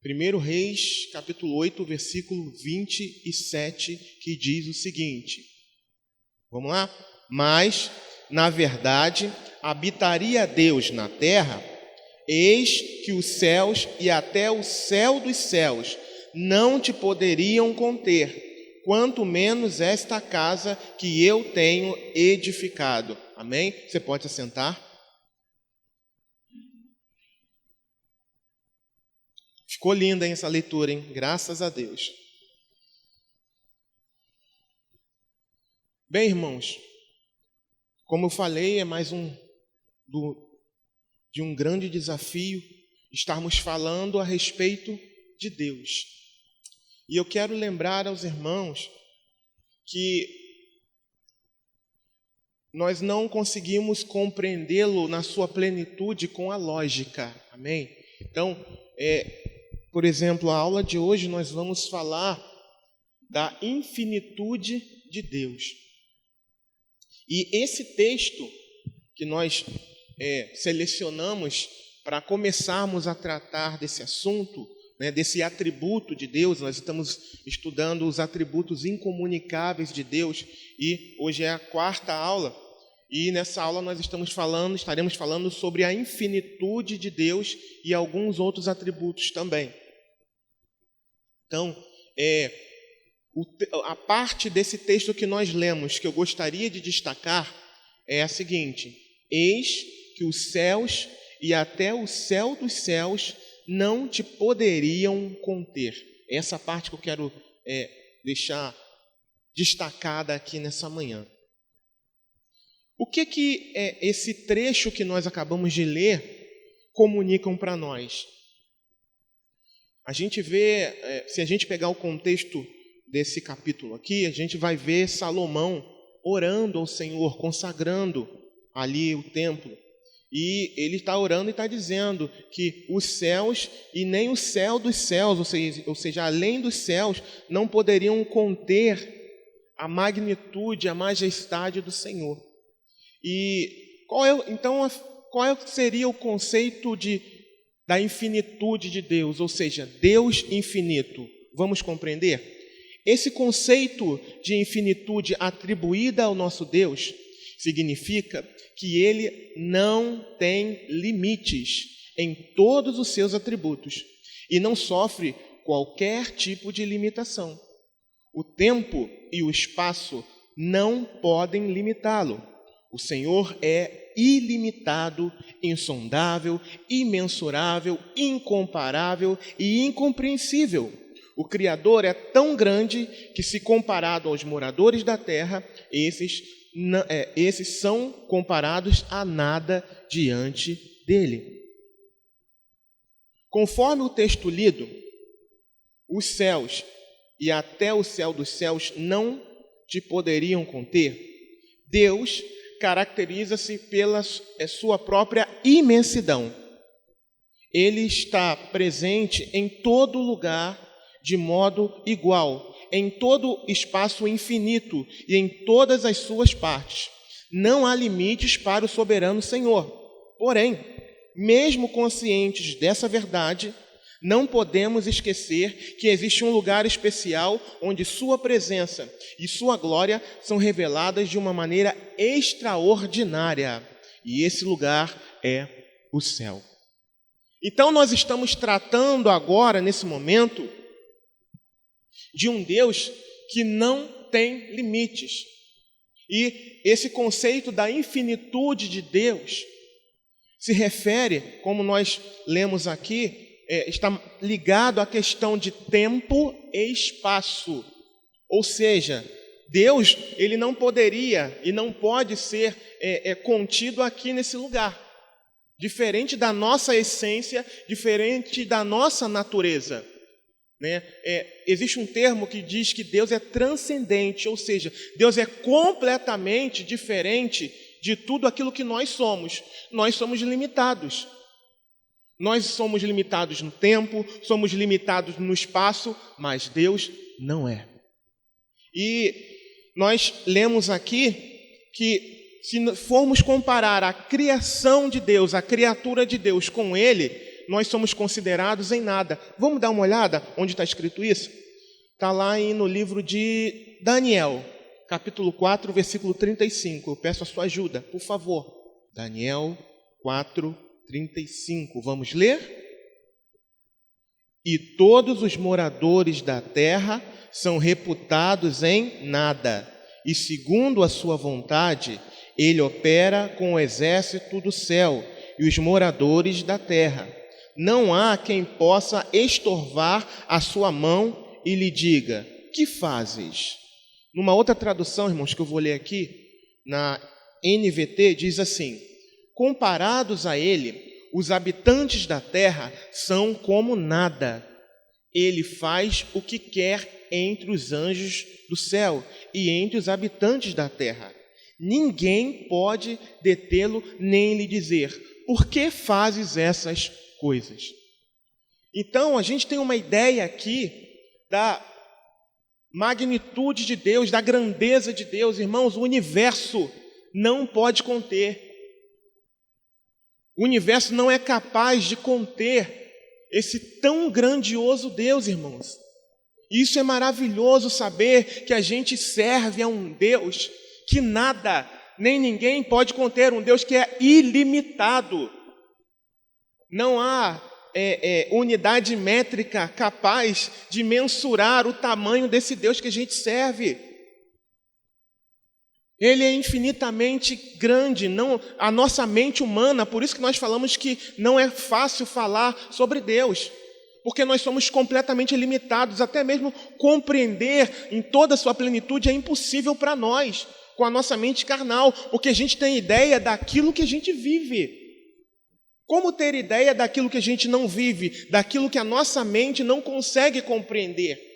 1 Reis, capítulo 8, versículo 27, que diz o seguinte. Vamos lá? Mas, na verdade, habitaria Deus na terra, eis que os céus e até o céu dos céus não te poderiam conter, quanto menos esta casa que eu tenho edificado. Amém? Você pode assentar. Ficou linda, hein, essa leitura, hein? Graças a Deus. Bem, irmãos, como eu falei, é mais de um grande desafio estarmos falando a respeito de Deus. E eu quero lembrar aos irmãos que nós não conseguimos compreendê-lo na sua plenitude com a lógica. Amém? Então, por exemplo, a aula de hoje nós vamos falar da infinitude de Deus. E esse texto que nós selecionamos para começarmos a tratar desse assunto, né, desse atributo de Deus, nós estamos estudando os atributos incomunicáveis de Deus e hoje é a quarta aula. E nessa aula nós estaremos falando sobre a infinitude de Deus e alguns outros atributos também. Então, a parte desse texto que nós lemos, que eu gostaria de destacar, é a seguinte: eis que os céus e até o céu dos céus não te poderiam conter. Essa parte que eu quero deixar destacada aqui nessa manhã. O que esse trecho que nós acabamos de ler comunicam para nós? A gente vê, se a gente pegar o contexto desse capítulo aqui, a gente vai ver Salomão orando ao Senhor, consagrando ali o templo. E ele está orando e está dizendo que os céus e nem o céu dos céus, ou seja, além dos céus, não poderiam conter a magnitude, a majestade do Senhor. E qual seria o conceito da infinitude de Deus, ou seja, Deus infinito? Vamos compreender? Esse conceito de infinitude atribuída ao nosso Deus significa que Ele não tem limites em todos os seus atributos e não sofre qualquer tipo de limitação. O tempo e o espaço não podem limitá-lo. O Senhor é ilimitado, insondável, imensurável, incomparável e incompreensível. O Criador é tão grande que, se comparado aos moradores da terra, esses são comparados a nada diante dele. Conforme o texto lido, os céus e até o céu dos céus não te poderiam conter. Deus caracteriza-se pela sua própria imensidão. Ele está presente em todo lugar de modo igual, em todo espaço infinito e em todas as suas partes. Não há limites para o soberano Senhor. Porém, mesmo conscientes dessa verdade, não podemos esquecer que existe um lugar especial onde sua presença e sua glória são reveladas de uma maneira extraordinária. E esse lugar é o céu. Então nós estamos tratando agora, nesse momento, de um Deus que não tem limites. E esse conceito da infinitude de Deus se refere, como nós lemos aqui, está ligado à questão de tempo e espaço. Ou seja, Deus, ele não poderia e não pode ser contido aqui nesse lugar. Diferente da nossa essência, diferente da nossa natureza. Né? Existe um termo que diz que Deus é transcendente, ou seja, Deus é completamente diferente de tudo aquilo que nós somos. Nós somos limitados. Nós somos limitados no tempo, somos limitados no espaço, mas Deus não é. E nós lemos aqui que, se formos comparar a criação de Deus, a criatura de Deus com Ele, nós somos considerados em nada. Vamos dar uma olhada onde está escrito isso? Está lá no livro de Daniel, capítulo 4, versículo 35. Eu peço a sua ajuda, por favor. Daniel 4, 35. Vamos ler? E todos os moradores da terra são reputados em nada, e segundo a sua vontade, ele opera com o exército do céu e os moradores da terra. Não há quem possa estorvar a sua mão e lhe diga: que fazes? Numa outra tradução, irmãos, que eu vou ler aqui, na NVT, diz assim: comparados a ele, os habitantes da terra são como nada. Ele faz o que quer entre os anjos do céu e entre os habitantes da terra. Ninguém pode detê-lo nem lhe dizer: por que fazes essas coisas? Então, a gente tem uma ideia aqui da magnitude de Deus, da grandeza de Deus. Irmãos, o universo não pode conter. O universo não é capaz de conter esse tão grandioso Deus, irmãos. Isso é maravilhoso, saber que a gente serve a um Deus que nada, nem ninguém pode conter, um Deus que é ilimitado. Não há unidade métrica capaz de mensurar o tamanho desse Deus que a gente serve. Ele é infinitamente grande, não a nossa mente humana, por isso que nós falamos que não é fácil falar sobre Deus, porque nós somos completamente limitados, até mesmo compreender em toda a sua plenitude é impossível para nós, com a nossa mente carnal, porque a gente tem ideia daquilo que a gente vive. Como ter ideia daquilo que a gente não vive, daquilo que a nossa mente não consegue compreender?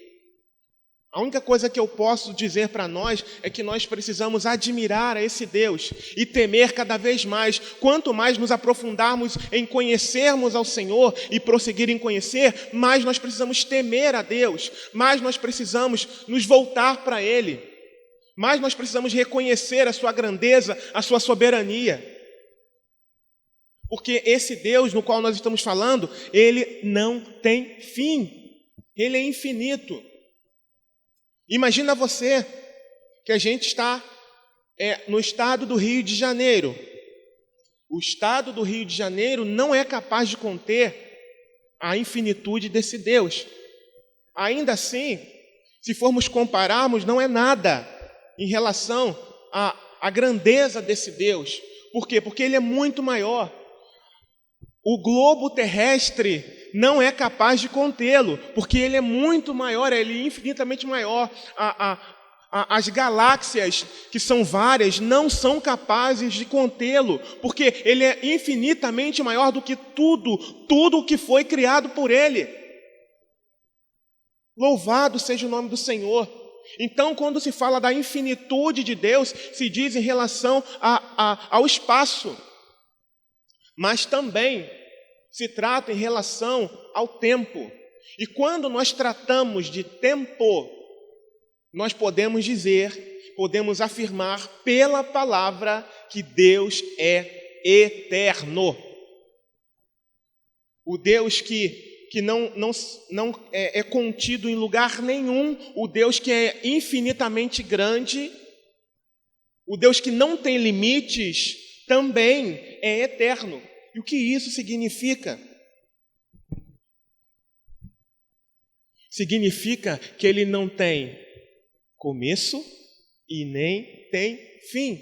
A única coisa que eu posso dizer para nós é que nós precisamos admirar a esse Deus e temer cada vez mais. Quanto mais nos aprofundarmos em conhecermos ao Senhor e prosseguir em conhecer, mais nós precisamos temer a Deus, mais nós precisamos nos voltar para Ele, mais nós precisamos reconhecer a sua grandeza, a sua soberania. Porque esse Deus no qual nós estamos falando, Ele não tem fim, Ele é infinito. Imagina você que a gente está no estado do Rio de Janeiro. O estado do Rio de Janeiro não é capaz de conter a infinitude desse Deus. Ainda assim, se formos compararmos, não é nada em relação à grandeza desse Deus. Por quê? Porque Ele é muito maior. O globo terrestre não é capaz de contê-lo, porque ele é muito maior, ele é infinitamente maior. As galáxias, que são várias, não são capazes de contê-lo, porque ele é infinitamente maior do que tudo o que foi criado por ele. Louvado seja o nome do Senhor. Então, quando se fala da infinitude de Deus, se diz em relação ao espaço, mas também se trata em relação ao tempo. E quando nós tratamos de tempo, nós podemos dizer, podemos afirmar pela palavra que Deus é eterno. O Deus que não é contido em lugar nenhum, o Deus que é infinitamente grande, o Deus que não tem limites, também é eterno. E o que isso significa? Significa que ele não tem começo e nem tem fim.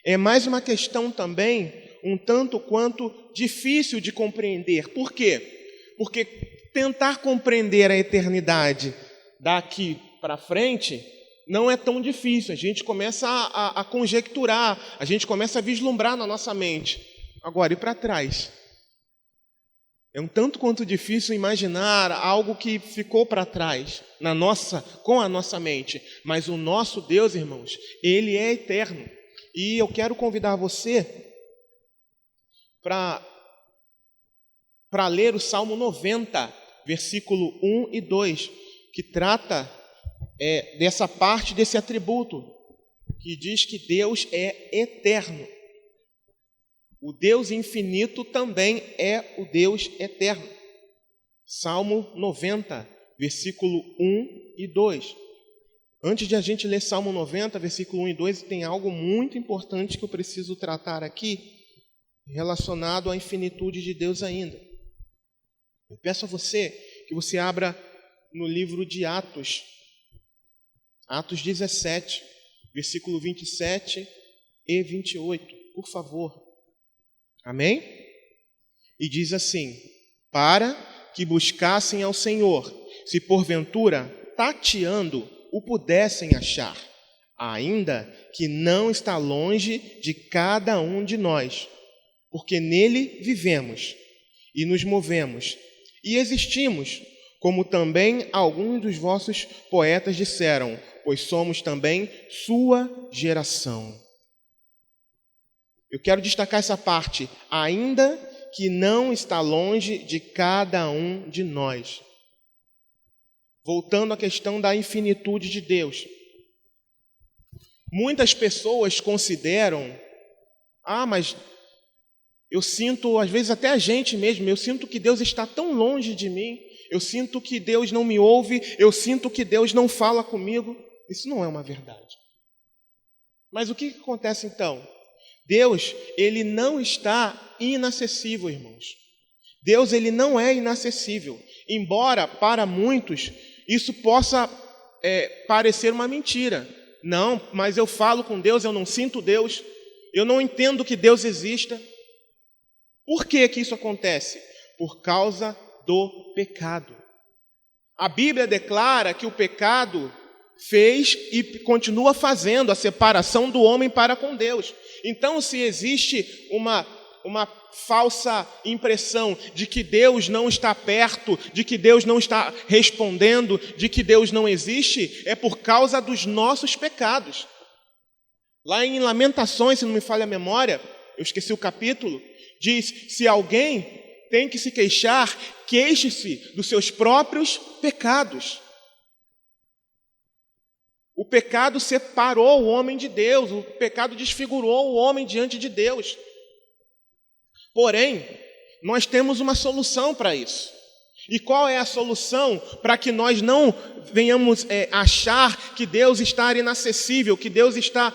É mais uma questão também um tanto quanto difícil de compreender. Por quê? Porque tentar compreender a eternidade daqui para frente não é tão difícil. A gente começa a conjecturar, a gente começa a vislumbrar na nossa mente. Agora, e para trás? É um tanto quanto difícil imaginar algo que ficou para trás com a nossa mente. Mas o nosso Deus, irmãos, Ele é eterno. E eu quero convidar você para ler o Salmo 90, versículo 1 e 2, que trata dessa parte desse atributo, que diz que Deus é eterno. O Deus infinito também é o Deus eterno. Salmo 90, versículo 1 e 2. Antes de a gente ler Salmo 90, versículo 1 e 2, tem algo muito importante que eu preciso tratar aqui, relacionado à infinitude de Deus ainda. Eu peço a você que você abra no livro de Atos, Atos 17, versículo 27 e 28, por favor. Amém? E diz assim: para que buscassem ao Senhor, se porventura, tateando, o pudessem achar, ainda que não está longe de cada um de nós, porque nele vivemos e nos movemos e existimos, como também alguns dos vossos poetas disseram, pois somos também sua geração. Eu quero destacar essa parte, ainda que não está longe de cada um de nós. Voltando à questão da infinitude de Deus. Muitas pessoas consideram, mas eu sinto, às vezes até a gente mesmo, eu sinto que Deus está tão longe de mim, eu sinto que Deus não me ouve, eu sinto que Deus não fala comigo. Isso não é uma verdade. Mas o que acontece então? Deus, ele não está inacessível, irmãos. Deus, ele não é inacessível. Embora, para muitos, isso possa parecer uma mentira. Não, mas eu falo com Deus, eu não sinto Deus, eu não entendo que Deus exista. Por que que isso acontece? Por causa do pecado. A Bíblia declara que o pecado fez e continua fazendo a separação do homem para com Deus. Então, se existe uma falsa impressão de que Deus não está perto, de que Deus não está respondendo, de que Deus não existe, é por causa dos nossos pecados. Lá em Lamentações, se não me falha a memória, eu esqueci o capítulo, diz: se alguém tem que se queixar, queixe-se dos seus próprios pecados. O pecado separou o homem de Deus, o pecado desfigurou o homem diante de Deus. Porém, nós temos uma solução para isso. E qual é a solução para que nós não venhamos achar que Deus está inacessível, que Deus está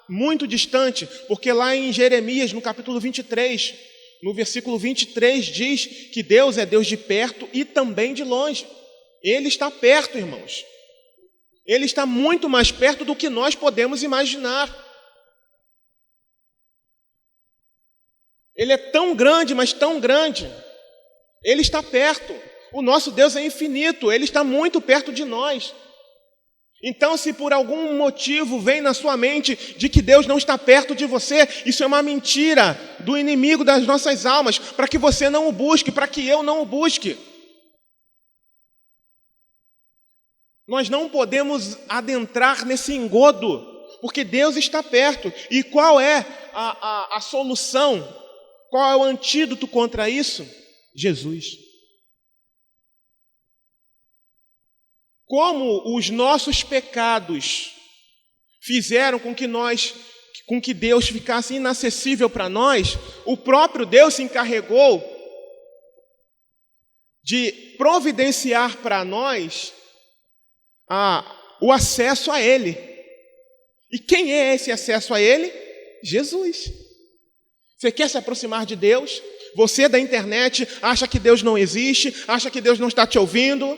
muito distante? Porque lá em Jeremias, no capítulo 23, no versículo 23, diz que Deus é Deus de perto e também de longe. Ele está perto, irmãos. Ele está muito mais perto do que nós podemos imaginar. Ele é tão grande, mas tão grande. Ele está perto. O nosso Deus é infinito. Ele está muito perto de nós. Então, se por algum motivo vem na sua mente de que Deus não está perto de você, isso é uma mentira do inimigo das nossas almas, para que você não o busque, para que eu não o busque. Nós não podemos adentrar nesse engodo, porque Deus está perto. E qual é a solução? Qual é o antídoto contra isso? Jesus. Como os nossos pecados fizeram com que Deus ficasse inacessível para nós, o próprio Deus se encarregou de providenciar para nós o acesso a Ele. E quem é esse acesso a Ele? Jesus. Você quer se aproximar de Deus? Você da internet acha que Deus não existe, acha que Deus não está te ouvindo,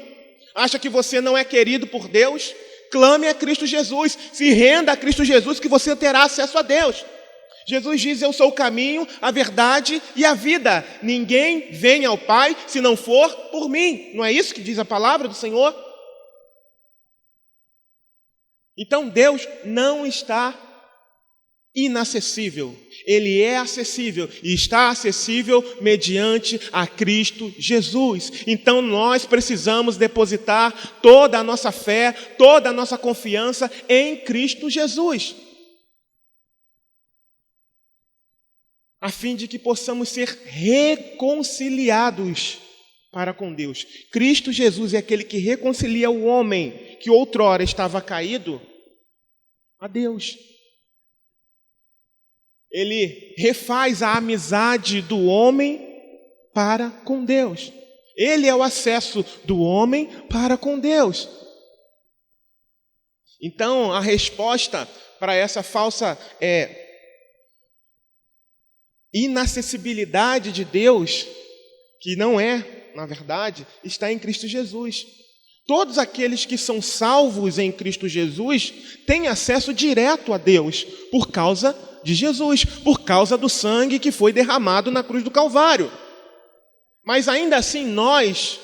acha que você não é querido por Deus? Clame a Cristo Jesus, se renda a Cristo Jesus que você terá acesso a Deus. Jesus diz: eu sou o caminho, a verdade e a vida. Ninguém vem ao Pai se não for por mim. Não é isso que diz a palavra do Senhor? Então Deus não está inacessível. Ele é acessível e está acessível mediante a Cristo Jesus. Então nós precisamos depositar toda a nossa fé, toda a nossa confiança em Cristo Jesus, a fim de que possamos ser reconciliados para com Deus. Cristo Jesus é aquele que reconcilia o homem que outrora estava caído a Deus. ele refaz a amizade do homem para com Deus. Ele é o acesso do homem para com Deus. Então, a resposta para essa falsa inacessibilidade de Deus, que não é, na verdade, está em Cristo Jesus. Todos aqueles que são salvos em Cristo Jesus têm acesso direto a Deus por causa de Jesus, por causa do sangue que foi derramado na cruz do Calvário. Mas ainda assim nós,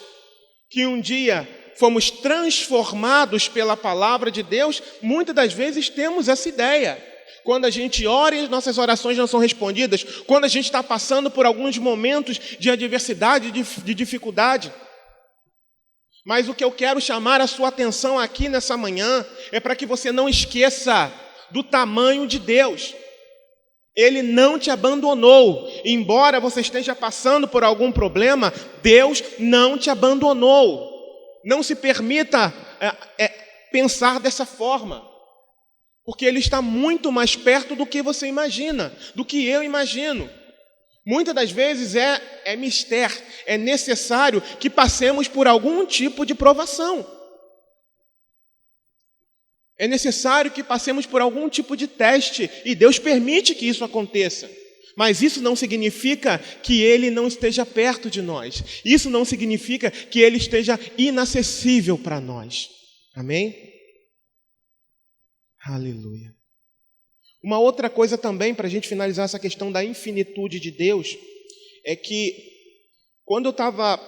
que um dia fomos transformados pela palavra de Deus, muitas das vezes temos essa ideia. Quando a gente ora e nossas orações não são respondidas, quando a gente está passando por alguns momentos de adversidade, de dificuldade. Mas o que eu quero chamar a sua atenção aqui nessa manhã é para que você não esqueça do tamanho de Deus. Ele não te abandonou. Embora você esteja passando por algum problema, Deus não te abandonou. Não se permita pensar dessa forma, porque Ele está muito mais perto do que você imagina, do que eu imagino. Muitas das vezes é mister, é necessário que passemos por algum tipo de provação. É necessário que passemos por algum tipo de teste, e Deus permite que isso aconteça. Mas isso não significa que Ele não esteja perto de nós. Isso não significa que Ele esteja inacessível para nós. Amém? Aleluia. Uma outra coisa também, para a gente finalizar essa questão da infinitude de Deus, é que quando eu estava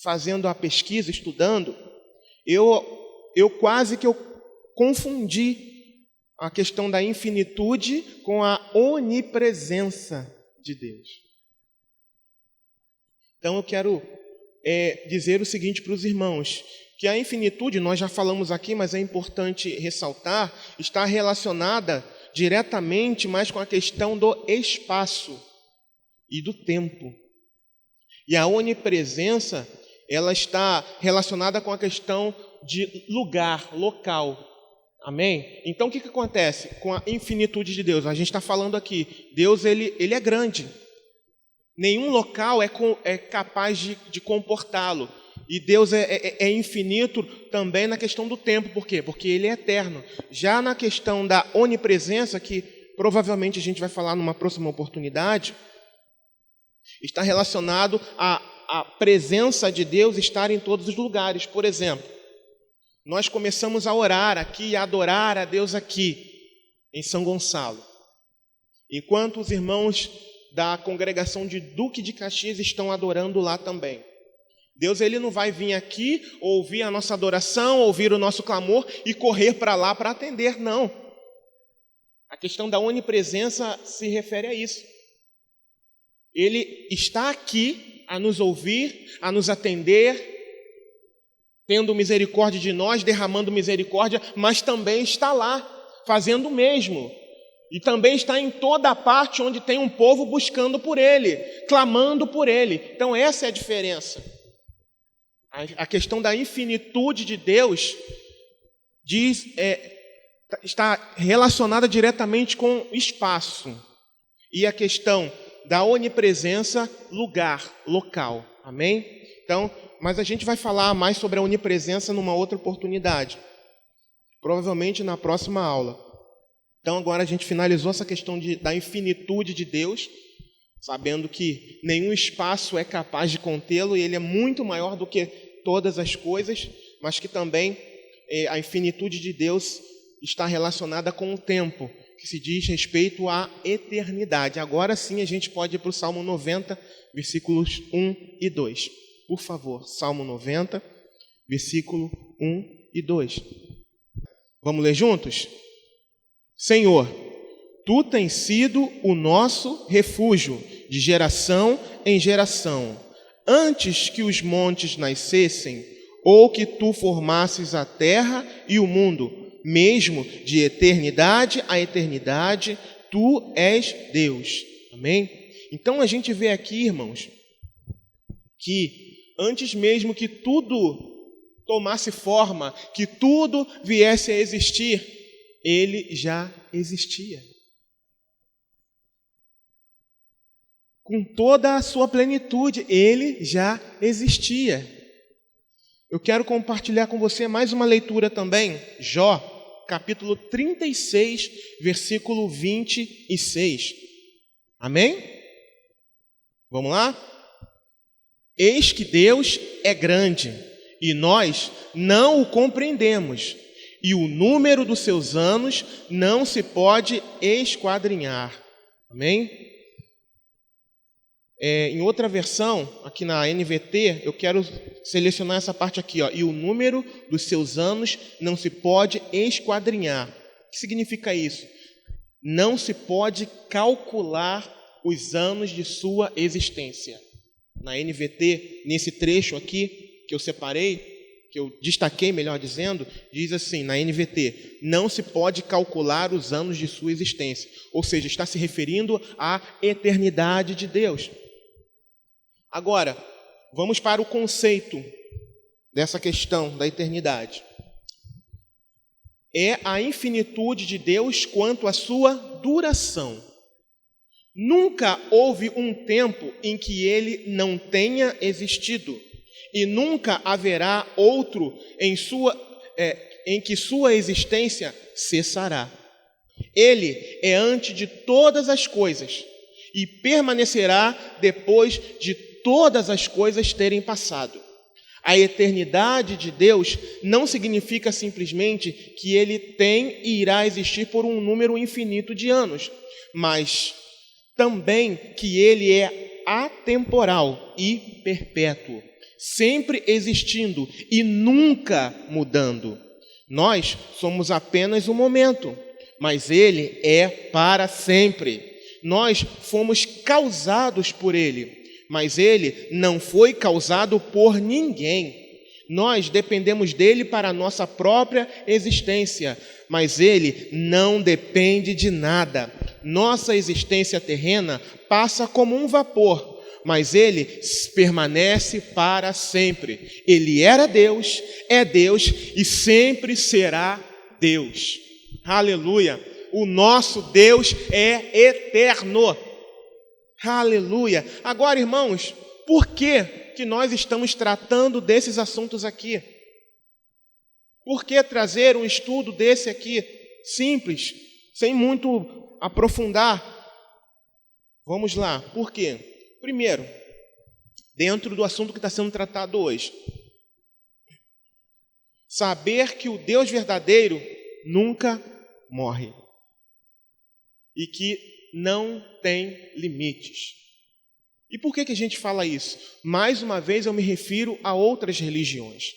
fazendo a pesquisa, estudando, eu quase que eu confundi a questão da infinitude com a onipresença de Deus. Então eu quero dizer o seguinte para os irmãos, que a infinitude, nós já falamos aqui, mas é importante ressaltar, está relacionada diretamente mais com a questão do espaço e do tempo. E a onipresença, ela está relacionada com a questão de lugar, local. Amém? Então o que acontece com a infinitude de Deus? A gente está falando aqui, Deus ele é grande. Nenhum local é capaz de comportá-lo. E Deus é infinito também na questão do tempo. Por quê? Porque Ele é eterno. Já na questão da onipresença, que provavelmente a gente vai falar numa próxima oportunidade, está relacionado à presença de Deus estar em todos os lugares. Por exemplo, nós começamos a orar aqui e a adorar a Deus aqui, em São Gonçalo. Enquanto os irmãos da congregação de Duque de Caxias estão adorando lá também. Deus ele não vai vir aqui ouvir a nossa adoração, ouvir o nosso clamor e correr para lá para atender, não. A questão da onipresença se refere a isso. Ele está aqui a nos ouvir, a nos atender, tendo misericórdia de nós, derramando misericórdia, mas também está lá, fazendo o mesmo. E também está em toda a parte onde tem um povo buscando por Ele, clamando por Ele. Então essa é a diferença. A questão da infinitude de Deus está relacionada diretamente com espaço. E a questão da onipresença, lugar, local. Amém? Então, mas a gente vai falar mais sobre a onipresença numa outra oportunidade. Provavelmente na próxima aula. Então agora a gente finalizou essa questão da infinitude de Deus, sabendo que nenhum espaço é capaz de contê-lo e Ele é muito maior do que todas as coisas, mas que também a infinitude de Deus está relacionada com o tempo, que se diz respeito à eternidade. Agora sim a gente pode ir para o Salmo 90, versículos 1 e 2. Por favor, Salmo 90, versículo 1 e 2. Vamos ler juntos? Senhor, Tu tens sido o nosso refúgio de geração em geração. Antes que os montes nascessem, ou que Tu formasses a terra e o mundo, mesmo de eternidade a eternidade, Tu és Deus. Amém? Então a gente vê aqui, irmãos, que antes mesmo que tudo tomasse forma, que tudo viesse a existir, Ele já existia. com toda a sua plenitude, ele já existia. Eu quero compartilhar com você mais uma leitura também, Jó, capítulo 36, versículo 26. Amém? Vamos lá? Eis que Deus é grande, e nós não o compreendemos, e o número dos seus anos não se pode esquadrinhar. Amém? Em outra versão, aqui na NVT, eu quero selecionar essa parte aqui, ó. E o número dos seus anos não se pode esquadrinhar. O que significa isso? Não se pode calcular os anos de sua existência. Na NVT, nesse trecho aqui que eu separei, que eu destaquei, melhor dizendo, diz assim, na NVT, não se pode calcular os anos de sua existência. Ou seja, está se referindo à eternidade de Deus. Agora, vamos para o conceito dessa questão da eternidade. É a infinitude de Deus quanto à sua duração. Nunca houve um tempo em que ele não tenha existido, e nunca haverá outro em que sua existência cessará. Ele é antes de todas as coisas e permanecerá depois de todas as coisas terem passado. A eternidade de Deus não significa simplesmente que ele tem e irá existir por um número infinito de anos, mas também que ele é atemporal e perpétuo, sempre existindo e nunca mudando. Nós somos apenas um momento, mas ele é para sempre. Nós fomos causados por ele, mas ele não foi causado por ninguém. Nós dependemos dele para a nossa própria existência, mas ele não depende de nada. Nossa existência terrena passa como um vapor, mas ele permanece para sempre. Ele era Deus, é Deus e sempre será Deus. Aleluia! O nosso Deus é eterno. Aleluia! Agora, irmãos, por que nós estamos tratando desses assuntos aqui? Por que trazer um estudo desse aqui, simples, sem muito aprofundar? Vamos lá, por quê? Primeiro, dentro do assunto que está sendo tratado hoje, saber que o Deus verdadeiro nunca morre e que não tem limites. E por que a gente fala isso? Mais uma vez eu me refiro a outras religiões.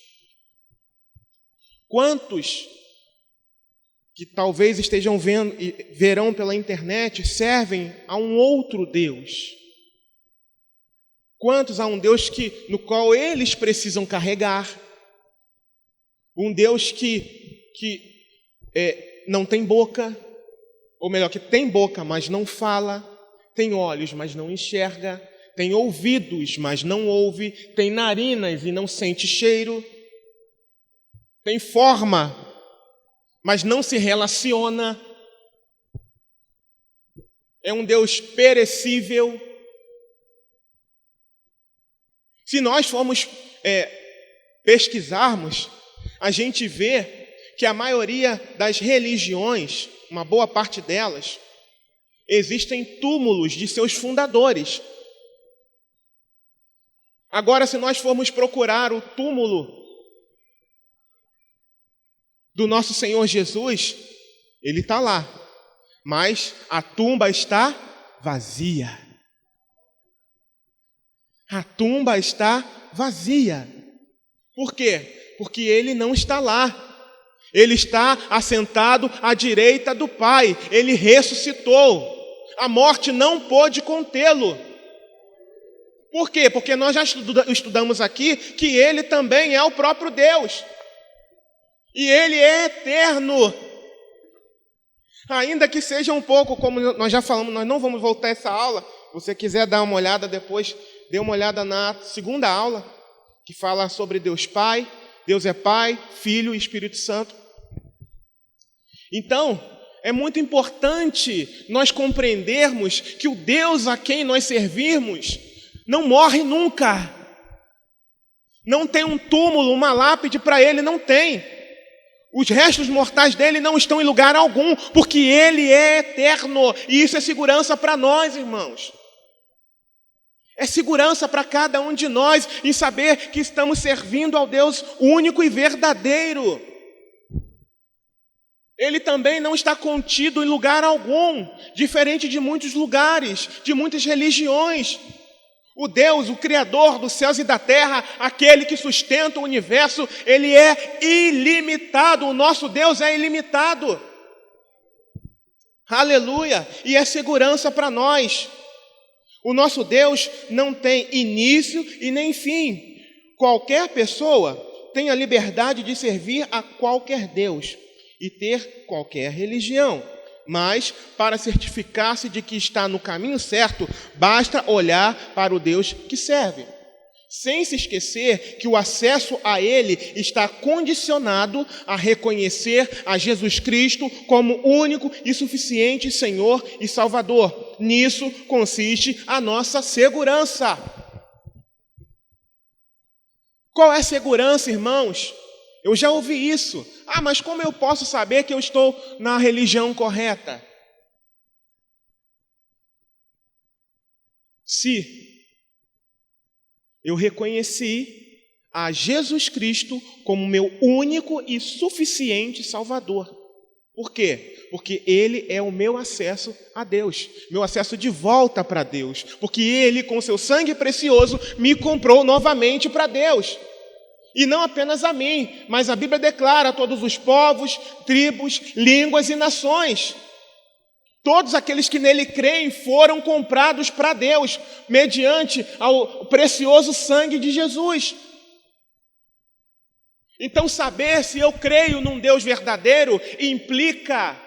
Quantos que talvez estejam vendo e verão pela internet servem a um outro Deus? Quantos a um Deus no qual eles precisam carregar? Um Deus que não tem boca, ou melhor, que tem boca, mas não fala, tem olhos, mas não enxerga, tem ouvidos, mas não ouve, tem narinas e não sente cheiro, tem forma, mas não se relaciona, é um Deus perecível. Se nós formos pesquisarmos, a gente vê que a maioria das religiões, uma boa parte delas, existem túmulos de seus fundadores. Agora, se nós formos procurar o túmulo do nosso Senhor Jesus, ele está lá, mas a tumba está vazia. A tumba está vazia. Por quê? Porque ele não está lá. Ele está assentado à direita do Pai. Ele ressuscitou. A morte não pôde contê-lo. Por quê? Porque nós já estudamos aqui que ele também é o próprio Deus. E ele é eterno. Ainda que seja um pouco, como nós já falamos, nós não vamos voltar a essa aula. Se você quiser dar uma olhada depois, dê uma olhada na segunda aula, que fala sobre Deus Pai. Deus é Pai, Filho e Espírito Santo. Então, é muito importante nós compreendermos que o Deus a quem nós servimos não morre nunca. Não tem um túmulo, uma lápide para ele, não tem. Os restos mortais dele não estão em lugar algum, porque ele é eterno. E isso é segurança para nós, irmãos. É segurança para cada um de nós em saber que estamos servindo ao Deus único e verdadeiro. Ele também não está contido em lugar algum, diferente de muitos lugares, de muitas religiões. O Deus, o Criador dos céus e da terra, aquele que sustenta o universo, ele é ilimitado. O nosso Deus é ilimitado. Aleluia! E é segurança para nós. O nosso Deus não tem início e nem fim. Qualquer pessoa tem a liberdade de servir a qualquer Deus e ter qualquer religião. Mas, para certificar-se de que está no caminho certo, basta olhar para o Deus que serve. Sem se esquecer que o acesso a Ele está condicionado a reconhecer a Jesus Cristo como único e suficiente Senhor e Salvador. Nisso consiste a nossa segurança. Qual é a segurança, irmãos? Eu já ouvi isso. Mas como eu posso saber que eu estou na religião correta? Se eu reconheci a Jesus Cristo como meu único e suficiente Salvador. Por quê? Porque Ele é o meu acesso a Deus, meu acesso de volta para Deus. Porque Ele, com seu sangue precioso, me comprou novamente para Deus. E não apenas a mim, mas a Bíblia declara a todos os povos, tribos, línguas e nações. Todos aqueles que nele creem foram comprados para Deus, mediante ao precioso sangue de Jesus. Então, saber se eu creio num Deus verdadeiro implica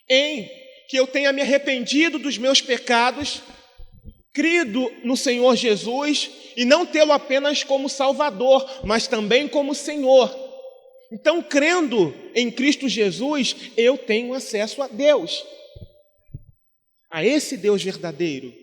em que eu tenha me arrependido dos meus pecados, crido no Senhor Jesus e não tê-lo apenas como Salvador, mas também como Senhor. Então, crendo em Cristo Jesus, eu tenho acesso a Deus, a esse Deus verdadeiro,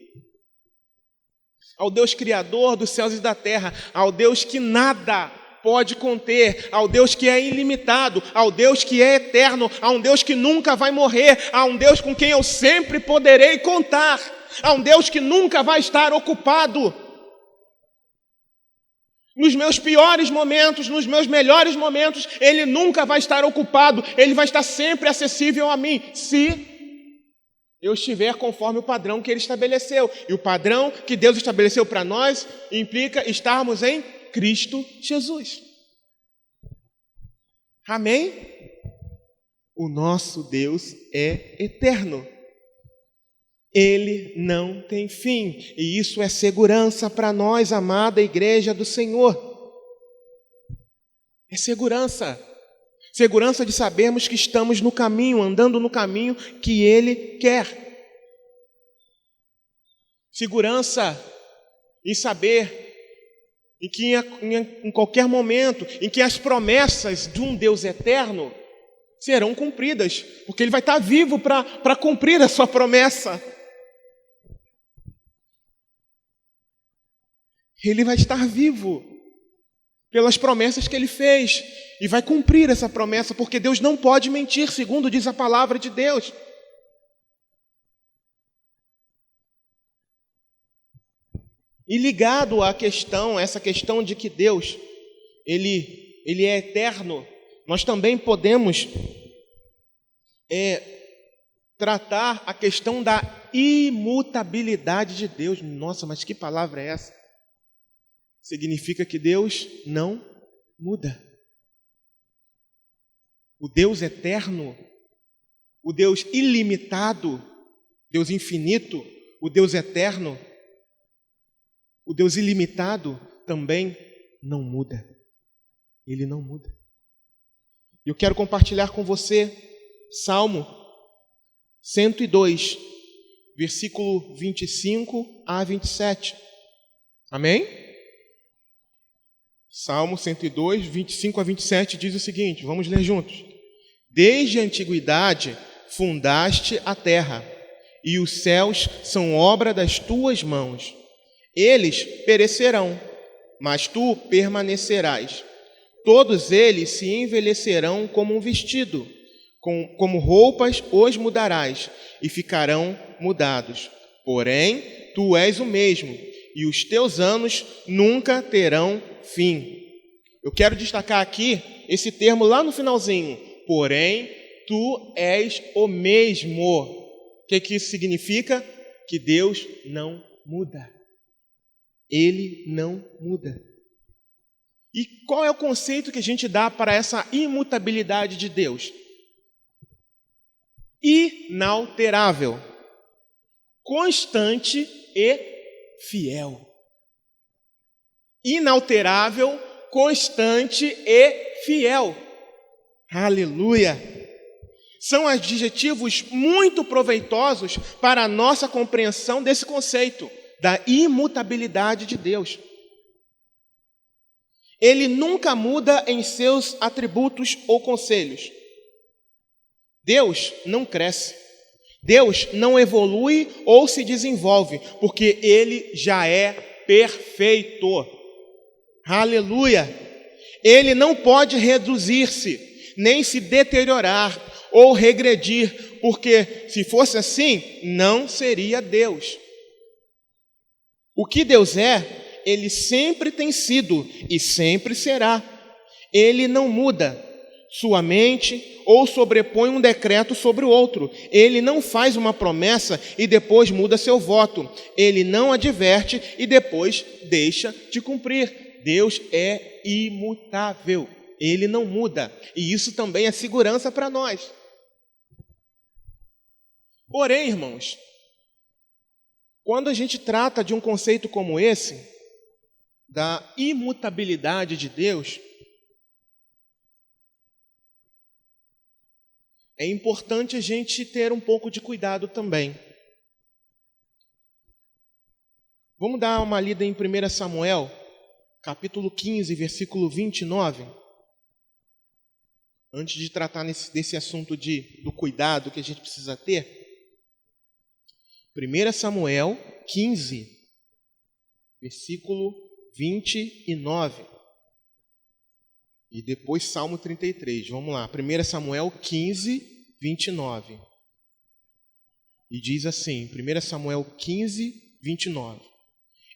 ao Deus Criador dos céus e da terra, ao Deus que nada pode conter, ao Deus que é ilimitado, ao Deus que é eterno, a um Deus que nunca vai morrer, a um Deus com quem eu sempre poderei contar, a um Deus que nunca vai estar ocupado. Nos meus piores momentos, nos meus melhores momentos, Ele nunca vai estar ocupado, Ele vai estar sempre acessível a mim, se eu estiver conforme o padrão que Ele estabeleceu. E o padrão que Deus estabeleceu para nós implica estarmos em Cristo Jesus. Amém? O nosso Deus é eterno. Ele não tem fim. E isso é segurança para nós, amada igreja do Senhor. É segurança. Segurança de sabermos que estamos no caminho, andando no caminho que Ele quer. Segurança em saber em que em qualquer momento, em que as promessas de um Deus eterno serão cumpridas, porque Ele vai estar vivo para cumprir a sua promessa. Ele vai estar vivo pelas promessas que Ele fez e vai cumprir essa promessa, porque Deus não pode mentir, segundo diz a palavra de Deus. E ligado à questão, essa questão de que Deus, Ele é eterno, nós também podemos tratar a questão da imutabilidade de Deus. Nossa, mas que palavra é essa? Significa que Deus não muda. O Deus eterno, o Deus ilimitado, Deus infinito, o Deus eterno, o Deus ilimitado também não muda. Ele não muda. Eu quero compartilhar com você Salmo 102, versículo 25 a 27. Amém? Salmo 102, 25 a 27 diz o seguinte, vamos ler juntos. Desde a antiguidade fundaste a terra, e os céus são obra das tuas mãos. Eles perecerão, mas tu permanecerás. Todos eles se envelhecerão como um vestido, como roupas os mudarás, e ficarão mudados. Porém, tu és o mesmo, e os teus anos nunca terão fim. Eu quero destacar aqui esse termo lá no finalzinho. Porém, tu és o mesmo. O que isso significa? Que Deus não muda. Ele não muda. E qual é o conceito que a gente dá para essa imutabilidade de Deus? Inalterável, constante e fiel. Inalterável, constante e fiel. Aleluia! São adjetivos muito proveitosos para a nossa compreensão desse conceito da imutabilidade de Deus. Ele nunca muda em seus atributos ou conselhos. Deus não cresce. Deus não evolui ou se desenvolve, porque Ele já é perfeito. Aleluia! Ele não pode reduzir-se, nem se deteriorar ou regredir, porque se fosse assim, não seria Deus. O que Deus é, Ele sempre tem sido e sempre será. Ele não muda sua mente ou sobrepõe um decreto sobre o outro. Ele não faz uma promessa e depois muda seu voto. Ele não adverte e depois deixa de cumprir. Deus é imutável. Ele não muda. E isso também é segurança para nós. Porém, irmãos, quando a gente trata de um conceito como esse, da imutabilidade de Deus, é importante a gente ter um pouco de cuidado também. Vamos dar uma lida em 1 Samuel, capítulo 15, versículo 29. Antes de tratar desse assunto do cuidado que a gente precisa ter. 1 Samuel 15, versículo 29. E depois Salmo 33. Vamos lá. 1 Samuel 15, 29. E diz assim, 1 Samuel 15, 29.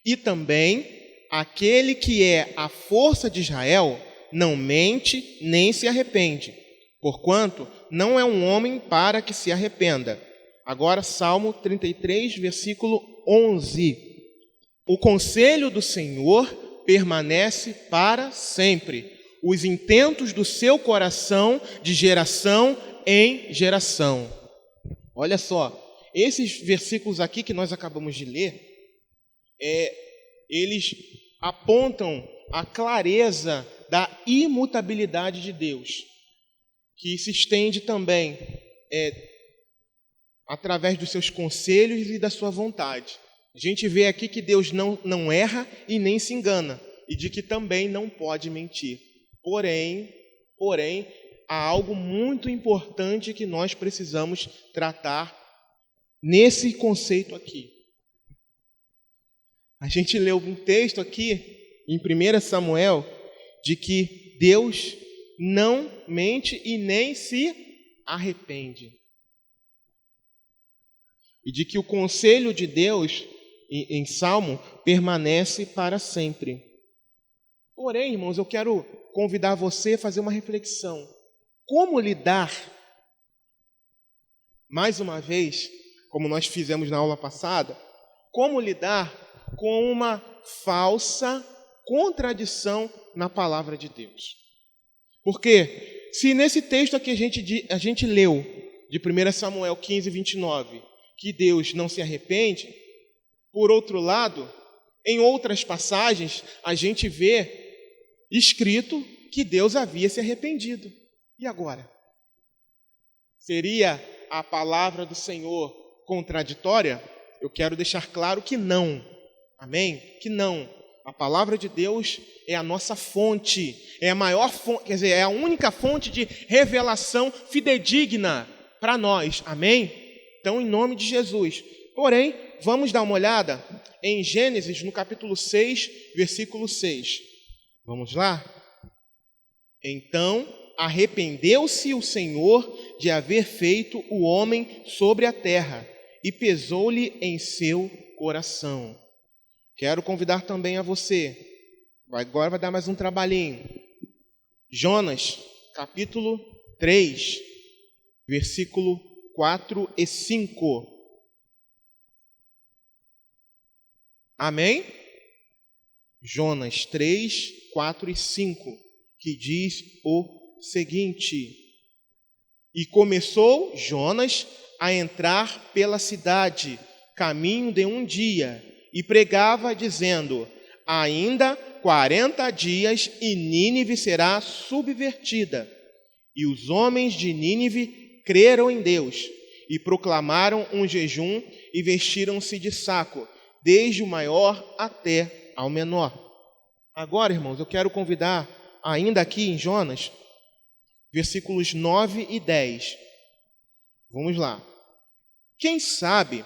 E também aquele que é a força de Israel não mente nem se arrepende, porquanto não é um homem para que se arrependa. Agora, Salmo 33, versículo 11. O conselho do Senhor permanece para sempre, os intentos do seu coração de geração em geração. Olha só, esses versículos aqui que nós acabamos de ler, eles apontam a clareza da imutabilidade de Deus, que se estende também através dos seus conselhos e da sua vontade. A gente vê aqui que Deus não erra e nem se engana, e de que também não pode mentir. Porém, há algo muito importante que nós precisamos tratar nesse conceito aqui. A gente leu um texto aqui, em 1 Samuel, de que Deus não mente e nem se arrepende. E de que o conselho de Deus, em Salmo, permanece para sempre. Porém, irmãos, eu quero convidar você a fazer uma reflexão. Como lidar, mais uma vez, como nós fizemos na aula passada, como lidar com uma falsa contradição na palavra de Deus? Porque se nesse texto aqui a gente leu, de 1 Samuel 15, 29, que Deus não se arrepende, por outro lado, em outras passagens, a gente vê escrito que Deus havia se arrependido. E agora? Seria a palavra do Senhor contraditória? Eu quero deixar claro que não. Amém? Que não. A palavra de Deus é a nossa fonte, é a maior fonte, quer dizer, é a única fonte de revelação fidedigna para nós, amém? Então, em nome de Jesus. Porém, vamos dar uma olhada em Gênesis, no capítulo 6, versículo 6. Vamos lá? Então, arrependeu-se o Senhor de haver feito o homem sobre a terra, e pesou-lhe em seu coração. Quero convidar também a você, agora vai dar mais um trabalhinho. Jonas, capítulo 3, versículo 4 e 5. Amém? Jonas 3, 4 e 5, que diz o seguinte: E começou Jonas a entrar pela cidade, caminho de um dia, e pregava, dizendo: Ainda 40 dias e Nínive será subvertida. E os homens de Nínive creram em Deus, e proclamaram um jejum, e vestiram-se de saco, desde o maior até ao menor. Agora, irmãos, eu quero convidar, ainda aqui em Jonas, versículos 9 e 10. Vamos lá. Quem sabe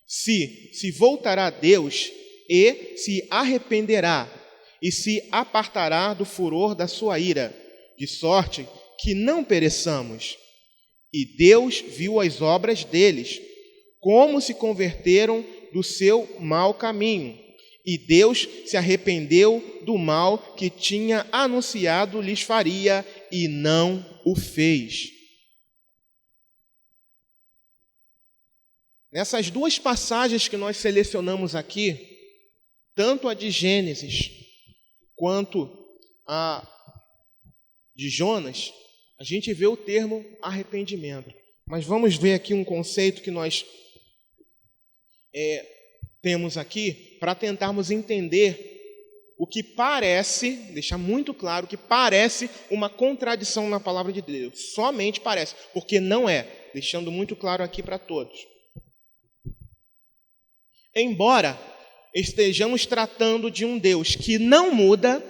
se voltará a Deus e se arrependerá e se apartará do furor da sua ira, de sorte que não pereçamos. E Deus viu as obras deles, como se converteram do seu mau caminho. E Deus se arrependeu do mal que tinha anunciado lhes faria e não o fez. Nessas duas passagens que nós selecionamos aqui, tanto a de Gênesis quanto a de Jonas, a gente vê o termo arrependimento. Mas vamos ver aqui um conceito que nós temos aqui para tentarmos entender o que parece, deixar muito claro que parece uma contradição na palavra de Deus. Somente parece, porque não é, deixando muito claro aqui para todos. Embora estejamos tratando de um Deus que não muda,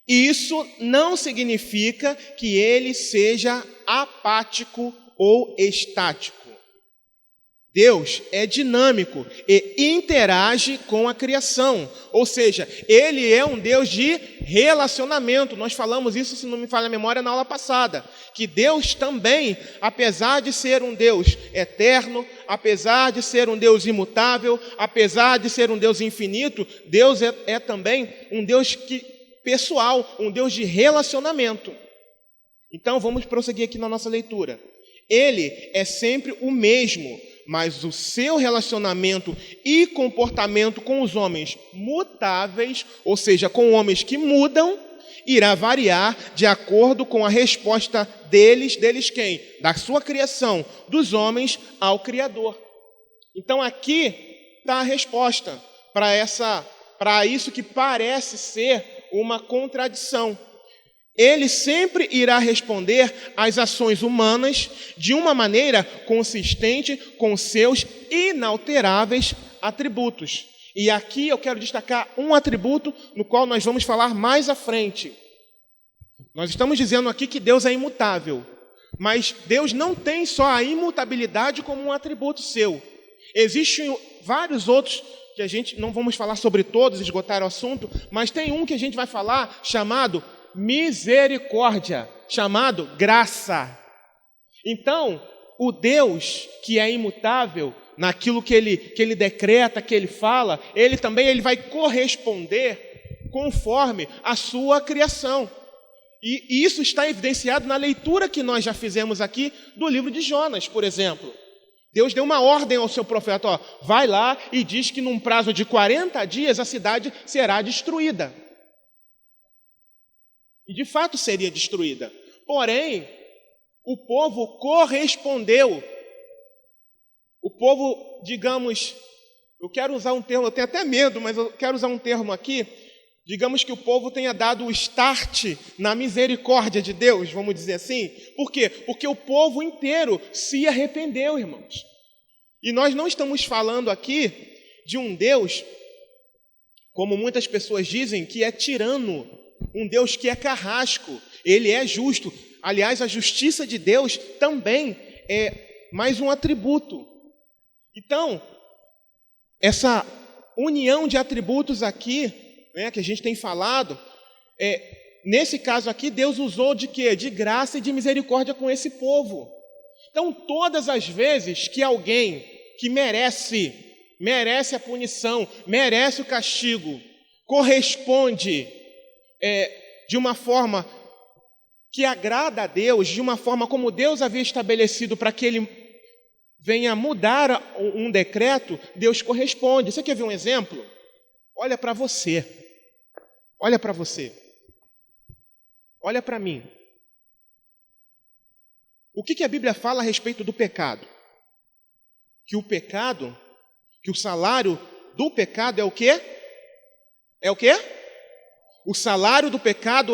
isso não significa que ele seja apático ou estático. Deus é dinâmico e interage com a criação, ou seja, ele é um Deus de relacionamento. Nós falamos isso, se não me falha a memória, na aula passada, que Deus também, apesar de ser um Deus eterno, apesar de ser um Deus imutável, apesar de ser um Deus infinito, Deus é também um Deus pessoal, um Deus de relacionamento. Então, vamos prosseguir aqui na nossa leitura. Ele é sempre o mesmo, mas o seu relacionamento e comportamento com os homens mutáveis, ou seja, com homens que mudam, irá variar de acordo com a resposta deles quem? Da sua criação, dos homens ao Criador. Então aqui está a resposta para isso que parece ser uma contradição. Ele sempre irá responder às ações humanas de uma maneira consistente com seus inalteráveis atributos. E aqui eu quero destacar um atributo no qual nós vamos falar mais à frente. Nós estamos dizendo aqui que Deus é imutável, mas Deus não tem só a imutabilidade como um atributo seu. Existem vários outros que a gente não vamos falar sobre todos, esgotar o assunto, mas tem um que a gente vai falar chamado misericórdia, chamado graça. Então, o Deus que é imutável, naquilo que ele decreta, que ele fala, ele também vai corresponder conforme a sua criação. E isso está evidenciado na leitura que nós já fizemos aqui do livro de Jonas, por exemplo. Deus deu uma ordem ao seu profeta, vai lá e diz que num prazo de 40 dias a cidade será destruída. E de fato seria destruída. Porém, o povo correspondeu. O povo, digamos, eu quero usar um termo, eu tenho até medo, mas eu quero usar um termo aqui. Digamos que o povo tenha dado o start na misericórdia de Deus, vamos dizer assim. Por quê? Porque o povo inteiro se arrependeu, irmãos. E nós não estamos falando aqui de um Deus, como muitas pessoas dizem, que é tirano. Um Deus que é carrasco, ele é justo. Aliás, a justiça de Deus também mais um atributo. Então, essa união de atributos aqui, né, que a gente tem falado, nesse caso aqui, Deus usou de quê? De graça e de misericórdia com esse povo. Então, todas as vezes que alguém que merece a punição, merece o castigo, corresponde de uma forma que agrada a Deus, de uma forma como Deus havia estabelecido para que ele venha mudar um decreto, Deus corresponde. Você quer ver um exemplo? Olha para você. Olha para você. Olha para mim. O que a Bíblia fala a respeito do pecado? Que o salário do pecado é o quê? É o quê? O salário do pecado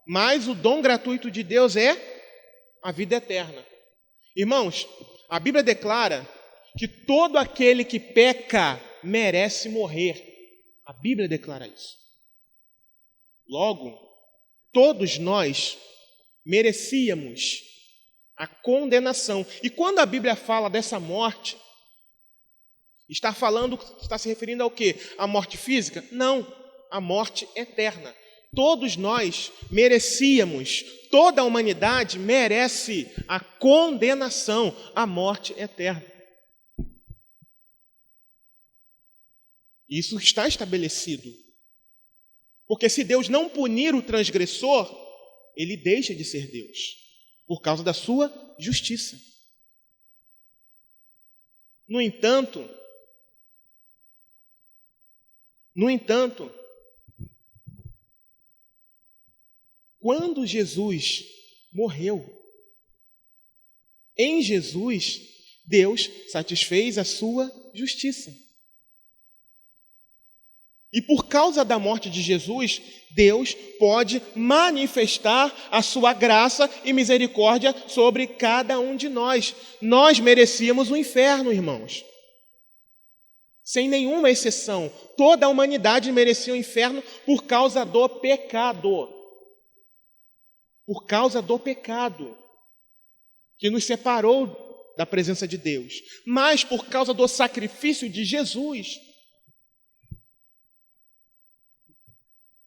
mas o dom gratuito de Deus é a vida eterna. Irmãos, a Bíblia declara que todo aquele que peca merece morrer. A Bíblia declara isso. Logo, todos nós merecíamos a condenação. E quando a Bíblia fala dessa morte, está se referindo ao quê? A morte física? Não, a morte eterna. Todos nós merecíamos, toda a humanidade merece a condenação, a morte eterna. Isso está estabelecido. Porque se Deus não punir o transgressor, ele deixa de ser Deus, por causa da sua justiça. No entanto, quando Jesus morreu, em Jesus, Deus satisfez a sua justiça. E por causa da morte de Jesus, Deus pode manifestar a sua graça e misericórdia sobre cada um de nós. Nós merecíamos o inferno, irmãos. Sem nenhuma exceção. Toda a humanidade merecia o inferno por causa do pecado. Por causa do pecado, que nos separou da presença de Deus. Mas por causa do sacrifício de Jesus,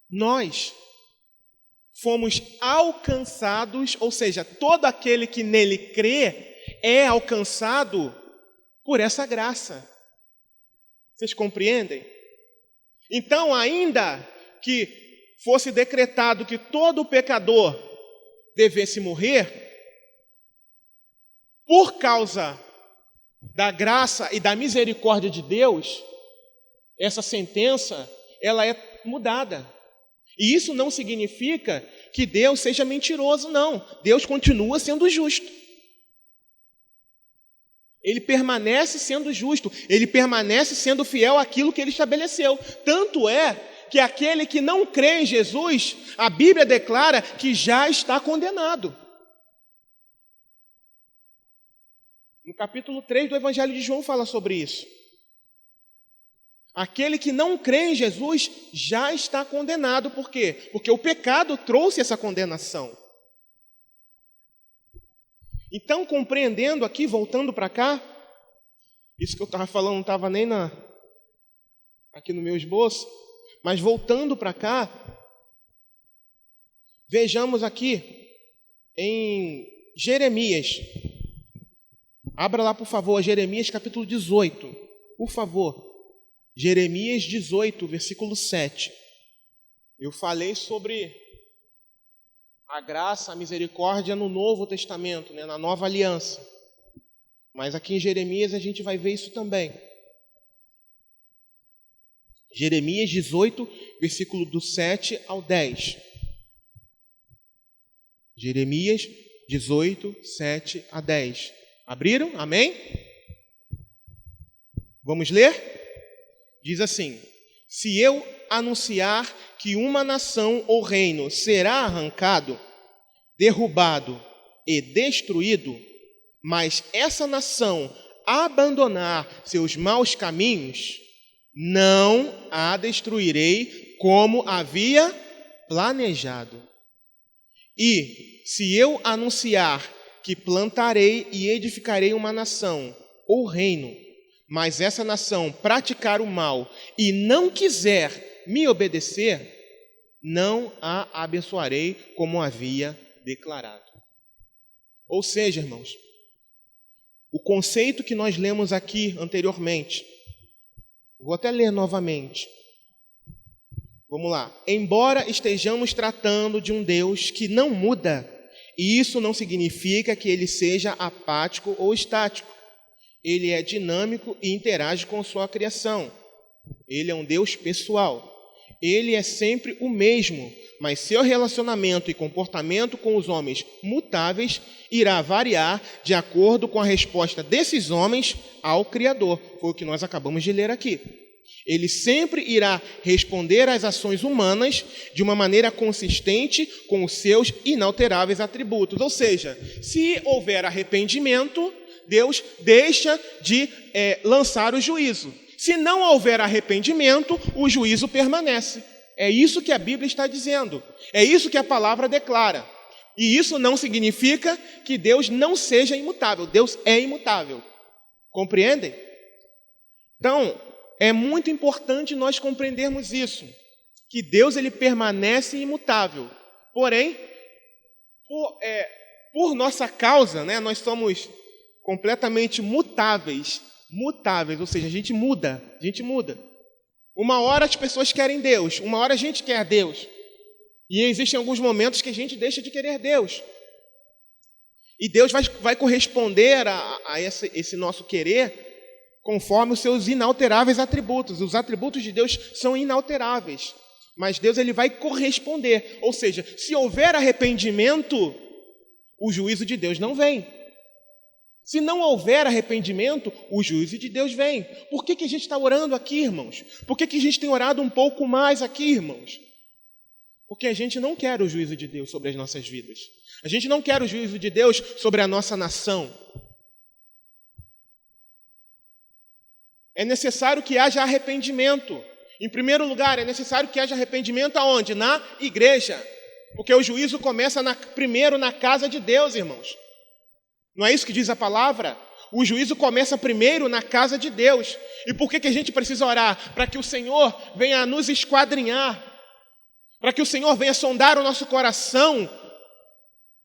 nós fomos alcançados, ou seja, todo aquele que nele crê é alcançado por essa graça. Vocês compreendem? Então, ainda que fosse decretado que todo pecador devesse morrer, por causa da graça e da misericórdia de Deus, essa sentença, ela é mudada. E isso não significa que Deus seja mentiroso, não. Deus continua sendo justo. Ele permanece sendo justo, ele permanece sendo fiel àquilo que ele estabeleceu. Tanto é que aquele que não crê em Jesus, a Bíblia declara que já está condenado. No capítulo 3 do Evangelho de João fala sobre isso. Aquele que não crê em Jesus já está condenado. Por quê? Porque o pecado trouxe essa condenação. Então, compreendendo aqui, voltando para cá, isso que eu estava falando não estava nem aqui no meu esboço, mas voltando para cá, vejamos aqui em Jeremias. Abra lá, por favor, Jeremias capítulo 18. Por favor. Jeremias 18, versículo 7. Eu falei sobre a graça, a misericórdia no Novo Testamento, né, na Nova Aliança. Mas aqui em Jeremias a gente vai ver isso também. Jeremias 18, versículo do 7 ao 10. Jeremias 18, 7 a 10. Abriram? Amém? Vamos ler? Diz assim: se eu anunciar que uma nação ou reino será arrancado, derrubado e destruído, mas essa nação abandonar seus maus caminhos, não a destruirei como havia planejado. E se eu anunciar que plantarei e edificarei uma nação, ou reino, mas essa nação praticar o mal e não quiser me obedecer, não a abençoarei como havia declarado. Ou seja, irmãos, o conceito que nós lemos aqui anteriormente, vou até ler novamente. Vamos lá. Embora estejamos tratando de um Deus que não muda, e isso não significa que ele seja apático ou estático. Ele é dinâmico e interage com sua criação. Ele é um Deus pessoal. Ele é sempre o mesmo, mas seu relacionamento e comportamento com os homens mutáveis irá variar de acordo com a resposta desses homens ao Criador. Foi o que nós acabamos de ler aqui. Ele sempre irá responder às ações humanas de uma maneira consistente com os seus inalteráveis atributos. Ou seja, se houver arrependimento, Deus deixa de lançar o juízo. Se não houver arrependimento, o juízo permanece. É isso que a Bíblia está dizendo. É isso que a palavra declara. E isso não significa que Deus não seja imutável. Deus é imutável. Compreendem? Então, é muito importante nós compreendermos isso. Que Deus ele permanece imutável. Porém, por nossa causa, né, nós somos completamente mutáveis, ou seja, a gente muda. Uma hora as pessoas querem Deus, uma hora a gente quer Deus. E existem alguns momentos que a gente deixa de querer Deus. E Deus vai corresponder a esse nosso querer conforme os seus inalteráveis atributos. Os atributos de Deus são inalteráveis, mas Deus ele vai corresponder. Ou seja, se houver arrependimento, o juízo de Deus não vem. Se não houver arrependimento, o juízo de Deus vem. Por que a gente está orando aqui, irmãos? Por que a gente tem orado um pouco mais aqui, irmãos? Porque a gente não quer o juízo de Deus sobre as nossas vidas. A gente não quer o juízo de Deus sobre a nossa nação. É necessário que haja arrependimento. Em primeiro lugar, é necessário que haja arrependimento aonde? Na igreja. Porque o juízo começa primeiro na casa de Deus, irmãos. Não é isso que diz a palavra? O juízo começa primeiro na casa de Deus. E por que a gente precisa orar? Para que o Senhor venha nos esquadrinhar. Para que o Senhor venha sondar o nosso coração,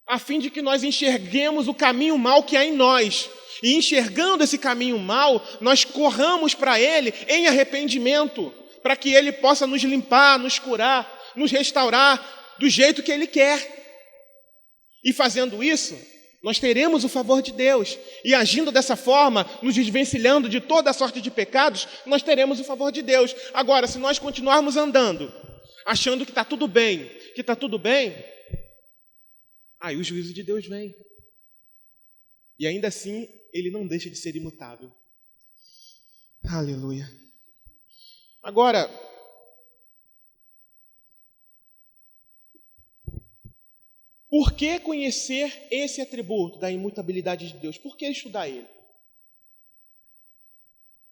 a fim de que nós enxerguemos o caminho mau que há em nós. E enxergando esse caminho mau, nós corramos para Ele em arrependimento, para que Ele possa nos limpar, nos curar, nos restaurar do jeito que Ele quer. E fazendo isso, nós teremos o favor de Deus. E agindo dessa forma, nos desvencilhando de toda a sorte de pecados, nós teremos o favor de Deus. Agora, se nós continuarmos andando, achando que está tudo bem, aí o juízo de Deus vem. E ainda assim, ele não deixa de ser imutável. Aleluia. Agora, por que conhecer esse atributo da imutabilidade de Deus? Por que estudar ele?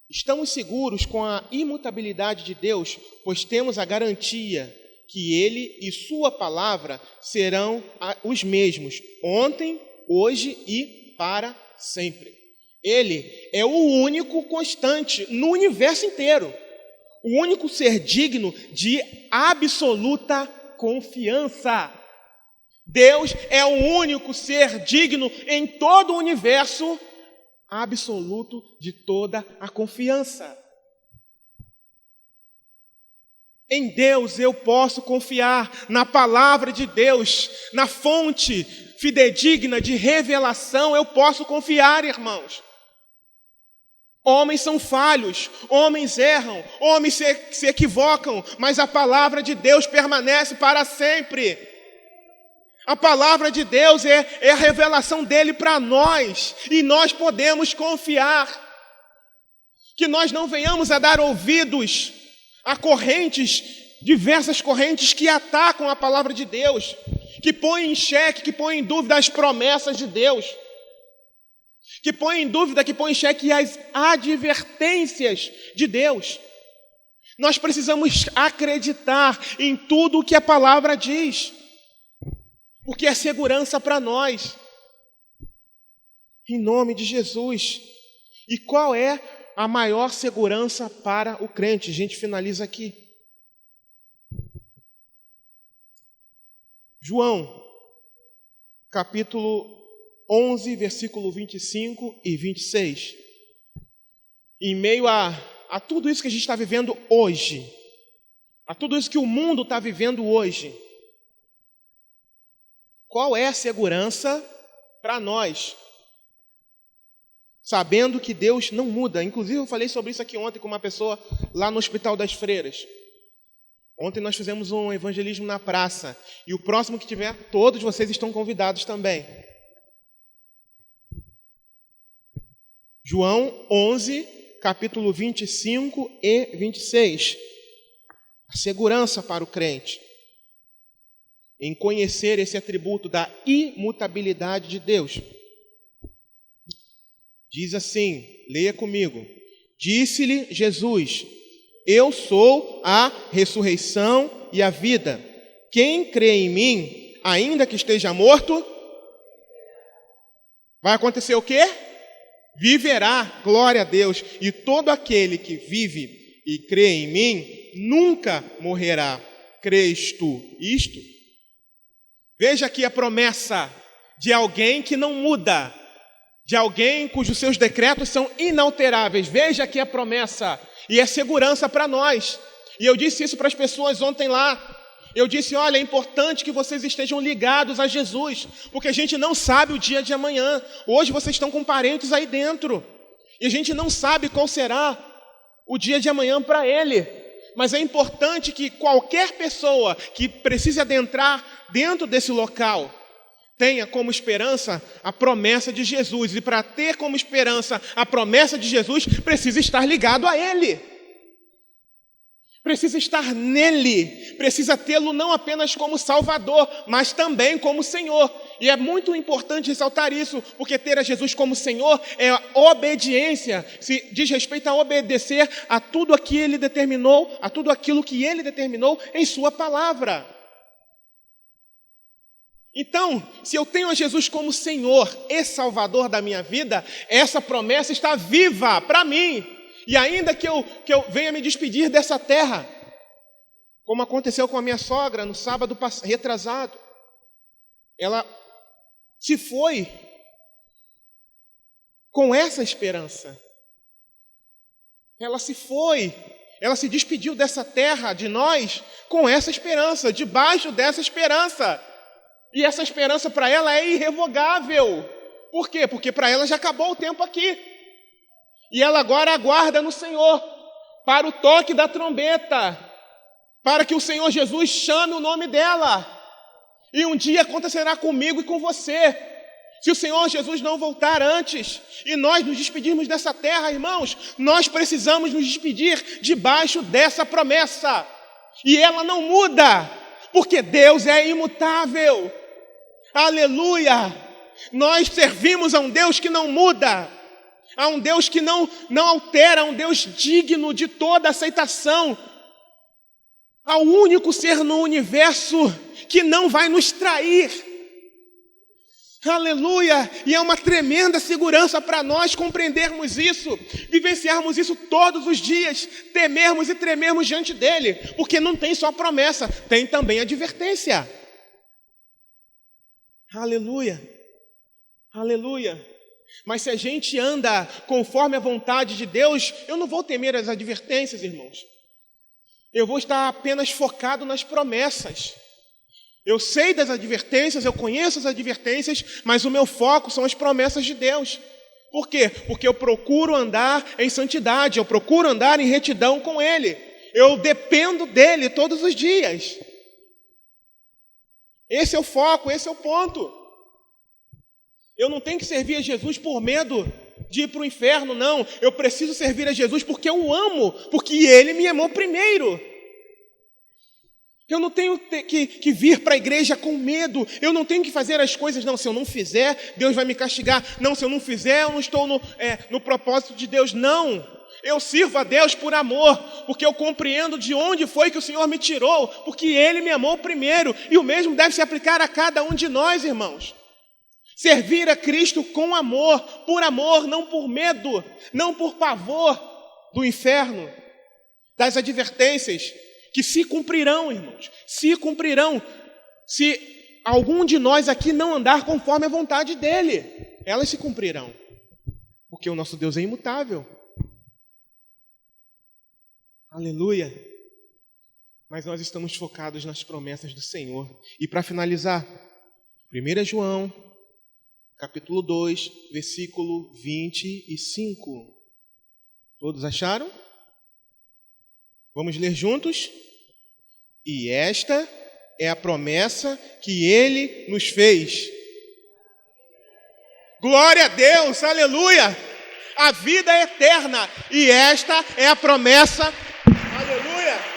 Estamos seguros com a imutabilidade de Deus, pois temos a garantia que Ele e Sua palavra serão os mesmos, ontem, hoje e para sempre. Ele é o único constante no universo inteiro, o único ser digno de absoluta confiança. Deus é o único ser digno em todo o universo absoluto de toda a confiança. Em Deus eu posso confiar, na palavra de Deus, na fonte fidedigna de revelação, eu posso confiar, irmãos. Homens são falhos, homens erram, homens se equivocam, mas a palavra de Deus permanece para sempre. A palavra de Deus é a revelação dele para nós, e nós podemos confiar. Que nós não venhamos a dar ouvidos a correntes, diversas correntes que atacam a palavra de Deus, que põem em xeque, que põem em dúvida as promessas de Deus, que põem em dúvida, que põem em xeque as advertências de Deus. Nós precisamos acreditar em tudo o que a palavra diz, porque é segurança para nós. Em nome de Jesus. E qual é a maior segurança para o crente? A gente finaliza aqui. João, capítulo 11, versículo 25 e 26. Em meio a tudo isso que a gente está vivendo hoje, a tudo isso que o mundo está vivendo hoje, qual é a segurança para nós? Sabendo que Deus não muda. Inclusive eu falei sobre isso aqui ontem com uma pessoa lá no Hospital das Freiras. Ontem nós fizemos um evangelismo na praça. E o próximo que tiver, todos vocês estão convidados também. João 11, capítulo 25 e 26. A segurança para o crente em conhecer esse atributo da imutabilidade de Deus. Diz assim, leia comigo. Disse-lhe Jesus: eu sou a ressurreição e a vida. Quem crê em mim, ainda que esteja morto, vai acontecer o quê? Viverá, glória a Deus. E todo aquele que vive e crê em mim, nunca morrerá. Crês tu isto? Veja aqui a promessa de alguém que não muda, de alguém cujos seus decretos são inalteráveis. Veja aqui a promessa, e é segurança para nós. E eu disse isso para as pessoas ontem lá. Eu disse, olha, é importante que vocês estejam ligados a Jesus, porque a gente não sabe o dia de amanhã. Hoje vocês estão com parentes aí dentro, e a gente não sabe qual será o dia de amanhã para ele. Mas é importante que qualquer pessoa que precise adentrar dentro desse local tenha como esperança a promessa de Jesus. E para ter como esperança a promessa de Jesus, precisa estar ligado a Ele. Precisa estar nele. Precisa tê-lo não apenas como Salvador, mas também como Senhor. E é muito importante ressaltar isso, porque ter a Jesus como Senhor é a obediência. Se diz respeito a obedecer a tudo aquilo que Ele determinou, a tudo aquilo que Ele determinou em Sua palavra. Então, se eu tenho a Jesus como Senhor e Salvador da minha vida, essa promessa está viva para mim. E ainda que eu venha me despedir dessa terra, como aconteceu com a minha sogra no sábado retrasado, ela se foi com essa esperança. Ela se foi, ela se despediu dessa terra, de nós, com essa esperança, debaixo dessa esperança. E essa esperança para ela é irrevogável. Por quê? Porque para ela já acabou o tempo aqui. E ela agora aguarda no Senhor para o toque da trombeta, para que o Senhor Jesus chame o nome dela. E um dia acontecerá comigo e com você. Se o Senhor Jesus não voltar antes e nós nos despedirmos dessa terra, irmãos, nós precisamos nos despedir debaixo dessa promessa. E ela não muda, porque Deus é imutável. Aleluia! Nós servimos a um Deus que não muda, a um Deus que não altera, a um Deus digno de toda aceitação, ao único ser no universo que não vai nos trair. Aleluia! E é uma tremenda segurança para nós compreendermos isso, vivenciarmos isso todos os dias, temermos e tremermos diante dele, porque não tem só promessa, tem também advertência. Aleluia! Aleluia! Mas se a gente anda conforme a vontade de Deus, eu não vou temer as advertências, irmãos. Eu vou estar apenas focado nas promessas. Eu sei das advertências, eu conheço as advertências, mas o meu foco são as promessas de Deus. Por quê? Porque eu procuro andar em santidade, eu procuro andar em retidão com Ele. Eu dependo dEle todos os dias. Esse é o foco, esse é o ponto. Eu não tenho que servir a Jesus por medo de ir para o inferno, não. Eu preciso servir a Jesus porque eu o amo, porque Ele me amou primeiro. Eu não tenho que vir para a igreja com medo. Eu não tenho que fazer as coisas, não. Se eu não fizer, Deus vai me castigar. Não, se eu não fizer, eu não estou no propósito de Deus. Não. Eu sirvo a Deus por amor, porque eu compreendo de onde foi que o Senhor me tirou, porque Ele me amou primeiro. E o mesmo deve se aplicar a cada um de nós, irmãos. Servir a Cristo com amor, não por medo, não por pavor do inferno, das advertências que se cumprirão, irmãos, se cumprirão, se algum de nós aqui não andar conforme a vontade dele, elas se cumprirão, porque o nosso Deus é imutável. Aleluia! Mas nós estamos focados nas promessas do Senhor. E para finalizar, 1 João, capítulo 2, versículo 25. Todos acharam? Vamos ler juntos? E esta é a promessa que Ele nos fez. Glória a Deus, aleluia! A vida é eterna, e esta é a promessa, aleluia!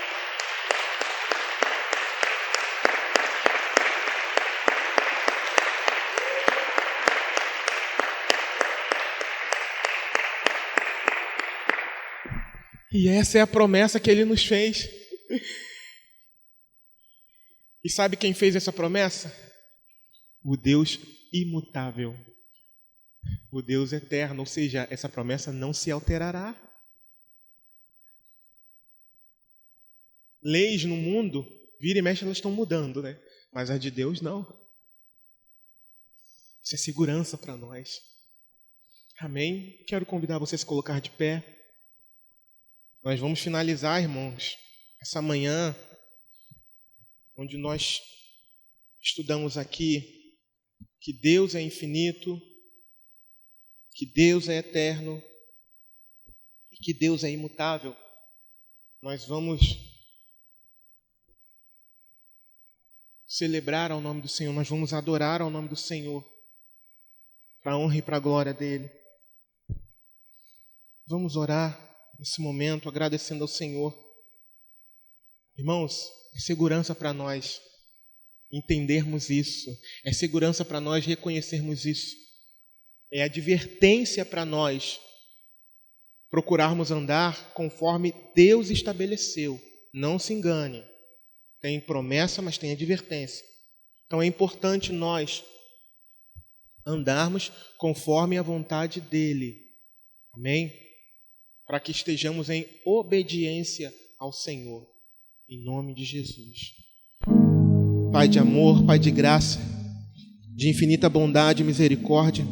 E essa é a promessa que Ele nos fez. E sabe quem fez essa promessa? O Deus imutável. O Deus eterno. Ou seja, essa promessa não se alterará. Leis no mundo, vira e mexe, elas estão mudando, né? Mas a de Deus não. Isso é segurança para nós. Amém? Quero convidar você a se colocar de pé. Nós vamos finalizar, irmãos, essa manhã, onde nós estudamos aqui que Deus é infinito, que Deus é eterno e que Deus é imutável. Nós vamos celebrar ao nome do Senhor, nós vamos adorar ao nome do Senhor, para a honra e para a glória dEle. Vamos orar nesse momento, agradecendo ao Senhor. Irmãos, é segurança para nós entendermos isso. É segurança para nós reconhecermos isso. É advertência para nós procurarmos andar conforme Deus estabeleceu. Não se engane. Tem promessa, mas tem advertência. Então é importante nós andarmos conforme a vontade dEle. Amém? Para que estejamos em obediência ao Senhor, em nome de Jesus. Pai de amor, Pai de graça, de infinita bondade e misericórdia,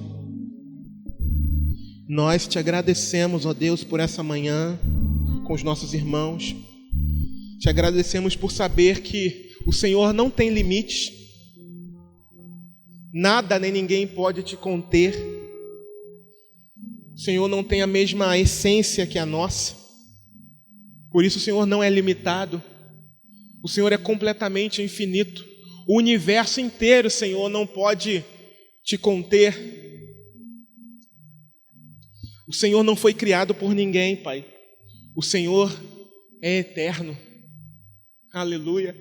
nós te agradecemos, ó Deus, por essa manhã com os nossos irmãos. Te agradecemos por saber que o Senhor não tem limites, nada nem ninguém pode te conter. O Senhor não tem a mesma essência que a nossa. Por isso o Senhor não é limitado. O Senhor é completamente infinito. O universo inteiro, Senhor, não pode te conter. O Senhor não foi criado por ninguém, Pai. O Senhor é eterno. Aleluia.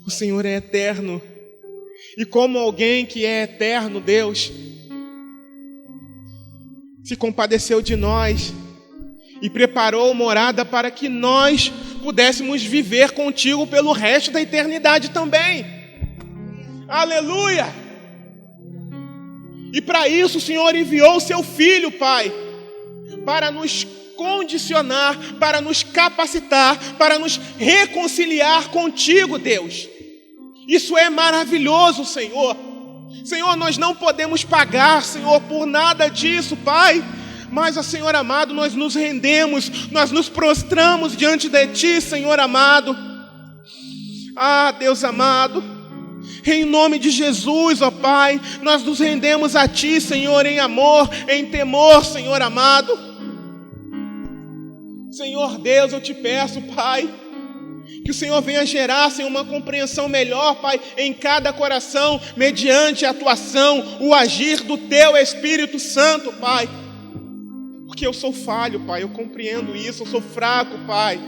O Senhor é eterno. E como alguém que é eterno, Deus se compadeceu de nós e preparou morada para que nós pudéssemos viver contigo pelo resto da eternidade também. Aleluia! E para isso o Senhor enviou o seu Filho, Pai, para nos condicionar, para nos capacitar, para nos reconciliar contigo, Deus. Isso é maravilhoso, Senhor. Senhor, nós não podemos pagar, Senhor, por nada disso, Pai. Mas, Senhor amado, nós nos rendemos, nós nos prostramos diante de Ti, Senhor amado. Ah, Deus amado, em nome de Jesus, ó Pai, nós nos rendemos a Ti, Senhor, em amor, em temor, Senhor amado. Senhor Deus, eu te peço, Pai, que o Senhor venha gerar, Senhor, uma compreensão melhor, Pai, em cada coração, mediante a atuação, o agir do Teu Espírito Santo, Pai. Porque eu sou falho, Pai, eu compreendo isso, eu sou fraco, Pai.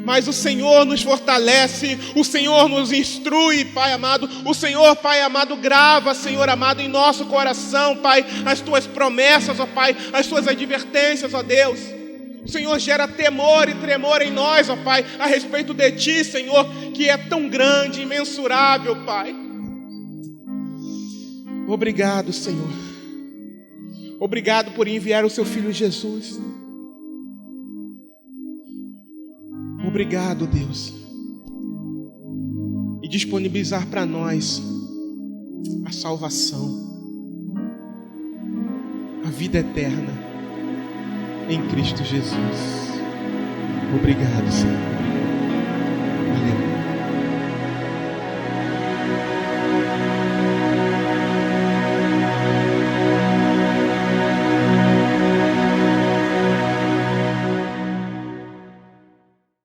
Mas o Senhor nos fortalece, o Senhor nos instrui, Pai amado. O Senhor, Pai amado, grava, Senhor amado, em nosso coração, Pai, as Tuas promessas, ó Pai, as Tuas advertências, ó Deus. O Senhor gera temor e tremor em nós, ó Pai, a respeito de Ti, Senhor, que é tão grande, imensurável, Pai. Obrigado, Senhor. Obrigado por enviar o seu Filho Jesus. Obrigado, Deus. E disponibilizar para nós a salvação, a vida eterna em Cristo Jesus. Obrigado, Senhor.